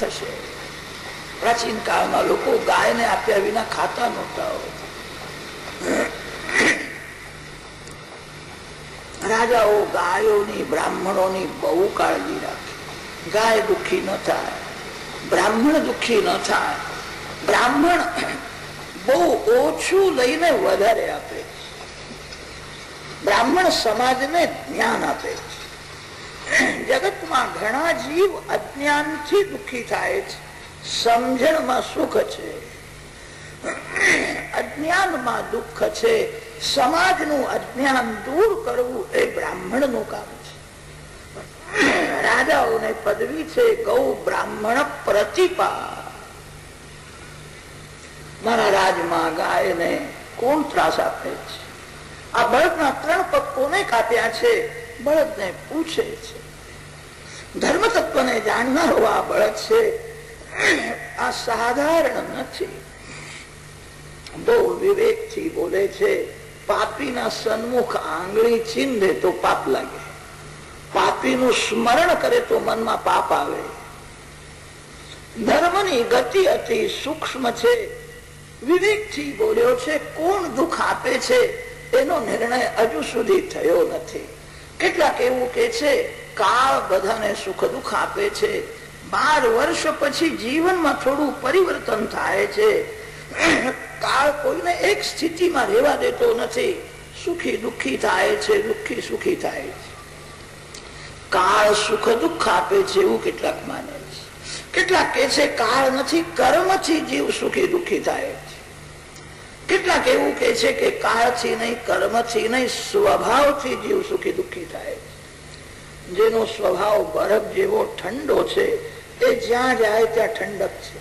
થશે. પ્રાચીન કાળમાં લોકો ગાયને આપ્યા વિના ખાતા નહોતા. રાજાઓ ગાયોની બ્રાહ્મણોની બહુ કાળજી રાખે. ગાય દુઃખી ન થાય, બ્રાહ્મણ દુઃખી ન થાય. બ્રાહ્મણ બહુ ઓછું લઈને વધારે આપે. બ્રાહ્મણ સમાજને જ્ઞાન આપે. જગતમાં ઘણા જીવ અજ્ઞાનથી દુઃખી થાય છે, સમજણમાં સુખ છે. અજ્ઞાનમાં દુઃખ છે. સમાજનું અજ્ઞાન દૂર કરવું એ બ્રાહ્મણનું કામ છે. રાજાઓને પદવી છે ગૌ બ્રાહ્મણ પ્રતિપા. મારા રાજમાં ગાયને કોણ ત્રાસ આપે છે? આ બળદના 3 પગ કોને કાપ્યા છે? બળદને પૂછે છે. ધર્મ તત્વને જાણનારો આ બળદ છે. આ સાધારણ નથી. બહુ વિવેકથી બોલે છે. પાપીના સન્મુખ આંગળી ચીંધે તો પાપ લાગે, પાપીનું સ્મરણ કરે તો મનમાં પાપ આવે. ધર્મની ગતિ અતિ સૂક્ષ્મ છે. વિવેકથી બોલ્યો છે. કોણ દુઃખ આપે છે એનો નિર્ણય હજુ સુધી થયો નથી. કેટલાક એવું કે છે કાળ બધાને સુખ દુઃખ આપે છે. 12 વર્ષ પછી જીવનમાં થોડું પરિવર્તન થાય છે. કાળ કોઈને એક સ્થિતિમાં રહેવા દેતો નથી. સુખી દુઃખી થાય છે, દુઃખી સુખી થાય છે. કાળ સુખ દુઃખ આપે છે એવું કેટલાક માને છે. કેટલાક કે છે કાળ નથી, કર્મથી જીવ સુખી દુઃખી થાય છે. કેટલાક એવું કે છે કે કાળથી નહીં, કર્મથી નહીં, સ્વભાવથી જીવ સુખી દુઃખી થાય છે. જેનો સ્વભાવ બરફ જેવો ઠંડો છે એ જ્યાં જાય ત્યાં ઠંડક છે.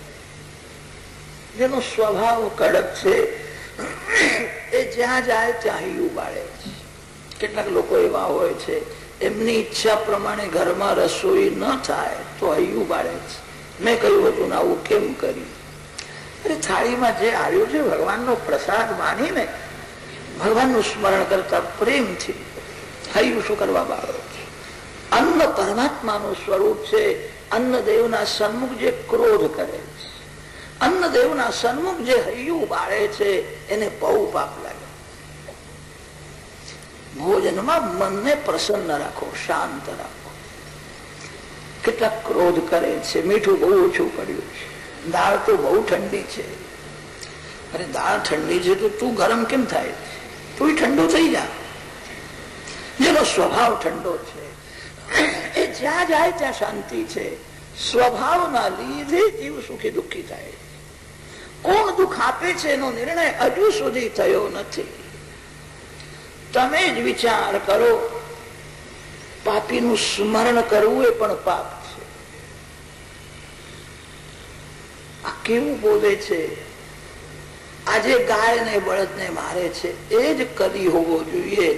જેનો સ્વભાવ કડક છે એ જ્યાં જાય ત્યાં હૈયું બાળે છે. કેટલાક લોકો એવા હોય છે એમની ઈચ્છા પ્રમાણે ઘરમાં રસોઈ ન થાય તો હૈયું બાળે છે. મેં કહ્યું હતું આવું કેમ કર્યું? અરે થાળીમાં જે આવ્યું છે ભગવાનનો પ્રસાદ માનીને ભગવાનનું સ્મરણ કરતા પ્રેમથી હૈયું શું કરવા બાળો છે? અન્ન પરમાત્માનું સ્વરૂપ છે. અન્નદેવના સન્મુખ જે ક્રોધ કરે છે, અન્નદેવના સન્મુખ જે હૈયું બાળે છે એને બહુ પાપ લાગે. ભોજનમાં મનને પ્રસન્ન રાખો, શાંત રાખો. કેટલાક ક્રોધ કરે છે. મીઠું બહુ ઓછું પડ્યું છે, દાળ તો બહુ ઠંડી છે. અરે દાળ ઠંડી છે તો તું ગરમ કેમ થાય? તું ઠંડો થઈ જા. જેનો સ્વભાવ ઠંડો છે એ જ્યાં જાય ત્યાં શાંતિ છે. સ્વભાવના લીધે જીવ સુખી દુઃખી થાય. કોણ દુઃખ આપે છે એનો નિર્ણય હજુ સુધી થયો નથી. તમે જ વિચાર કરો. પાપીનું સ્મરણ કરવું એ પણ પાપ છે. આ કેવું બોલે છે? આજે ગાય ને બળદ ને મારે છે એ જ કદી હોવો જોઈએ.